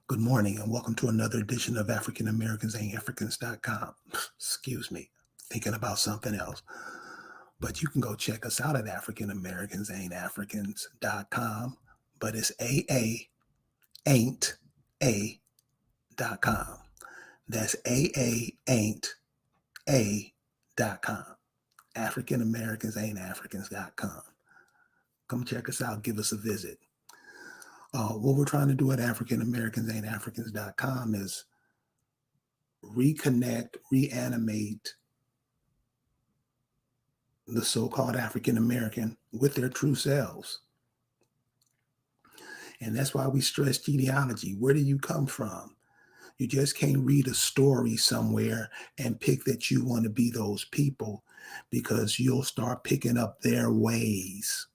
Good morning and welcome to another edition of African Americans Ain't Africans.com. Excuse me, thinking about something else. But you can go check us out at African Americans Ain't Africans.com. But it's AA ain't a.com. That's AA ain't a.com. African Americans Ain't Africans.com. Come check us out, give us a visit. What we're trying to do at African Americans Ain't Africans.com is reconnect, reanimate the so-called African American with their true selves. And that's why we stress genealogy. Where do you come from? You just can't read a story somewhere and pick that you want to be those people, because you'll start picking up their ways.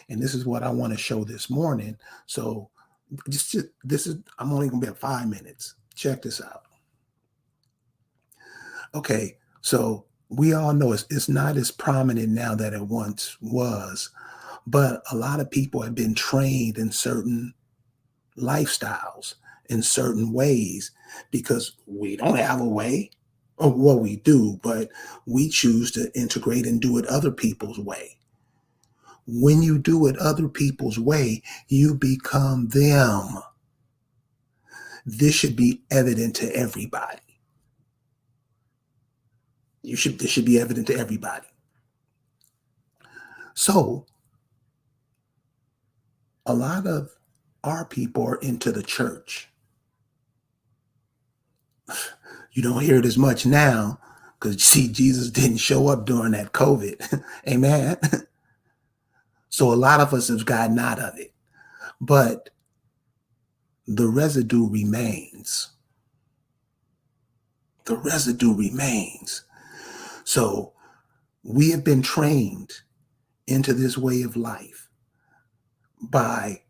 And this is what I want to show this morning. So I'm only going to be at 5 minutes. Check this out. Okay, so we all know it's not as prominent now that it once was, but a lot of people have been trained in certain lifestyles, in certain ways, because we don't have a way, or what we do, but we choose to integrate and do it other people's way. When you do it other people's way, you become them. This should be evident to everybody. This should be evident to everybody. So a lot of our people are into the church. You don't hear it as much now because you see, Jesus didn't show up during that COVID. Amen. So a lot of us have gotten out of it, but the residue remains. The residue remains. So we have been trained into this way of life by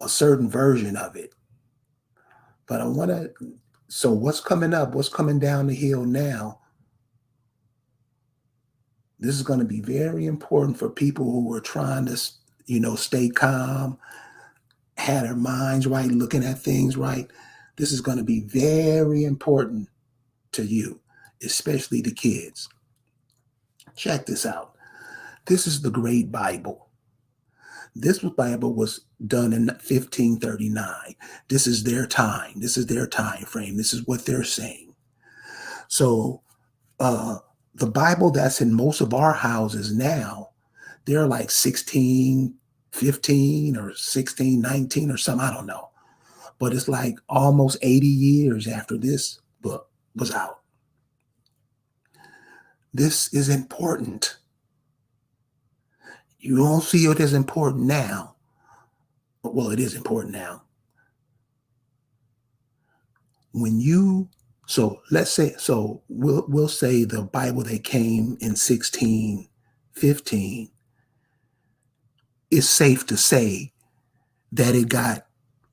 a certain version of it. But so what's coming up? What's coming down the hill now? This is going to be very important for people who are trying to, stay calm, have their minds right, looking at things right. This is going to be very important to you, especially the kids. Check this out. This is the Great Bible. This Bible was done in 1539. This is their time. This is their time frame. This is what they're saying. So the Bible that's in most of our houses now, they're like 1615 or 1619 or something. I don't know. But it's like almost 80 years after this book was out. This is important. You don't see it as important now. Well, it is important now. We'll say the Bible that came in 1615, it's safe to say that it got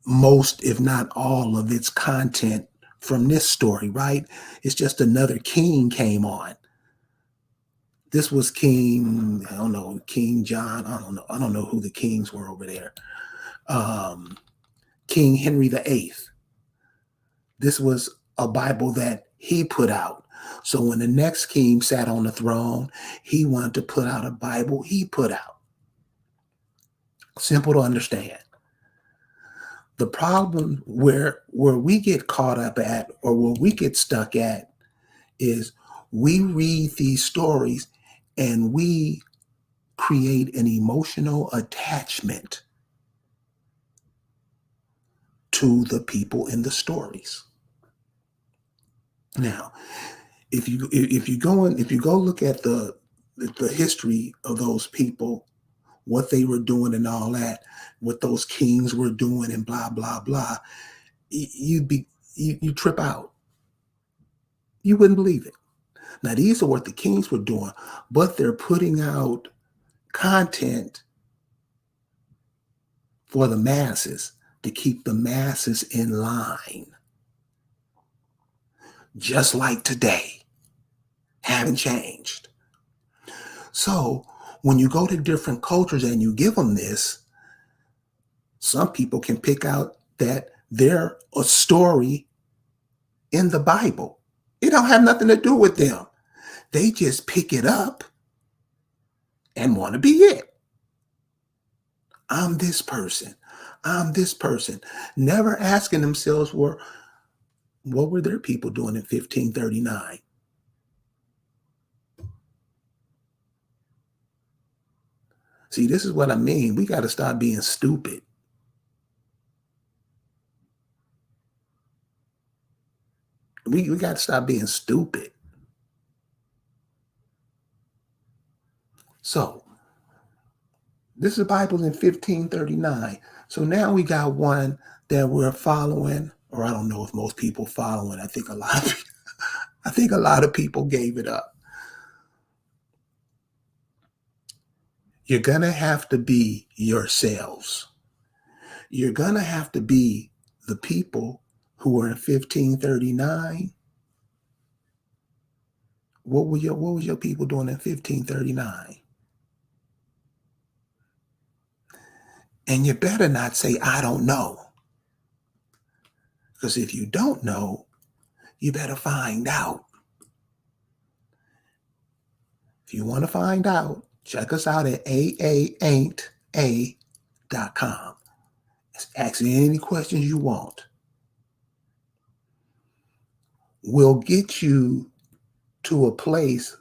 most, if not all, of its content from this story, right? It's just another king came on. This was King, I don't know, King John. I don't know who the kings were over there. King Henry VIII. This was a Bible that he put out. So when the next king sat on the throne, he wanted to put out a Bible he put out. Simple to understand. The problem where we get caught up at, or where we get stuck at, is we read these stories and we create an emotional attachment to the people in the stories. Now, if you go look at the history of those people, what they were doing and all that, what those kings were doing and blah blah blah, you trip out. You wouldn't believe it. Now, these are what the kings were doing, but they're putting out content for the masses to keep the masses in line. Just like today, haven't changed. So when you go to different cultures and you give them this, some people can pick out that they're a story in the Bible. It don't have nothing to do with them. They just pick it up and want to be it. I'm this person. I'm this person. Never asking themselves, what were their people doing in 1539? See, this is what I mean. We got to stop being stupid. We got to stop being stupid. So, this is the Bible's in 1539. So now we got one that we're following, or I don't know if most people following. I think a lot of people gave it up. You're gonna have to be yourselves. You're gonna have to be the people who were in 1539. What was your people doing in 1539? And you better not say, I don't know. Because if you don't know, you better find out. If you want to find out, check us out at aainta.com. Ask any questions you want. We'll get you to a place.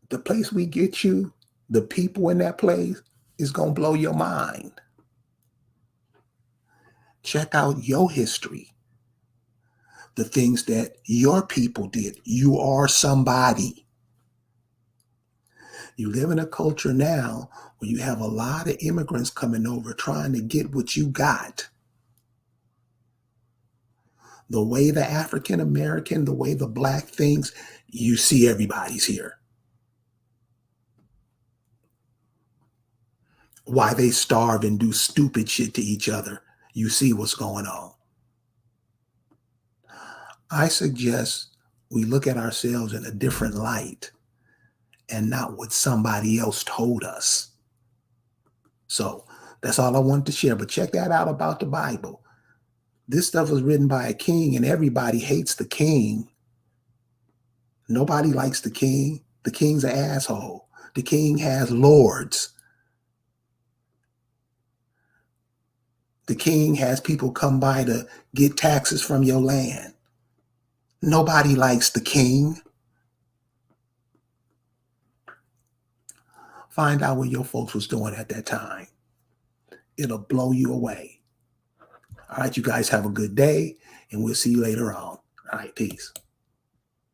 The place we get you, the people in that place is going to blow your mind. Check out your history, the things that your people did. You are somebody. You live in a culture now where you have a lot of immigrants coming over trying to get what you got. The way the African American, the way the black thinks, you see everybody's here. Why they starve and do stupid shit to each other, you see what's going on. I suggest we look at ourselves in a different light and not what somebody else told us. So that's all I wanted to share. But check that out about the Bible. This stuff was written by a king, and everybody hates the king. Nobody likes the king. The king's an asshole. The king has lords. The king has people come by to get taxes from your land. Nobody likes the king. Find out what your folks was doing at that time. It'll blow you away. All right, you guys have a good day, and we'll see you later on. All right, peace.